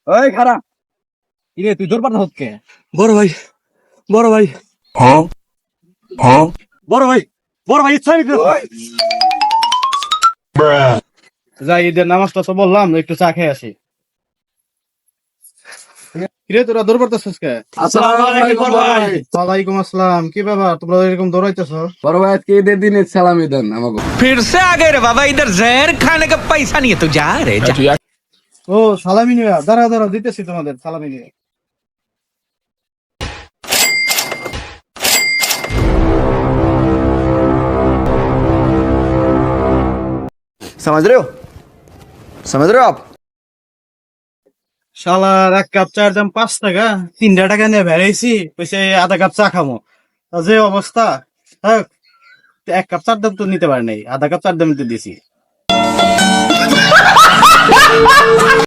ওই খারাপ কিরে তুই দৌড় পাতা হচ্ছে বড় ভাই বড় ভাই বড় ভাই বড় ভাই ইচ্ছা যাই ঈদের নামাজটা তো বললাম একটু চা খেয়ে আসি। কিরে তোরা দৌড় পারতেছিস কে? আসসালামু আলাইকুম ভাই। ওয়ালাইকুম আসসালাম। কি ব্যাপার তোমরা এরকম দৌড়াইতেছ? বড় ভাই আজকে ঈদের দিনে সালামি দেন আমাকে। फिर से आ गए रे बाबा, इधर जहर खाने का पैसा नहीं है तो जा रे जा। ও সালামি নিয়ে দাঁড়া দাঁড়া দিতেছি তোমাদের সালামি নিয়ে। समझ रहे हो समझ रहे हो आप। শালার এক কাপ চার দাম 5 টাকা, 3 টাকা নিয়ে বেড়াইছি কইছে আধা কাপ চা খামো। তা যে অবস্থা, থাক, এক কাপ চার দাম তো নিতে পারে নাই, আধা কাপ চার দাম তো দিছি।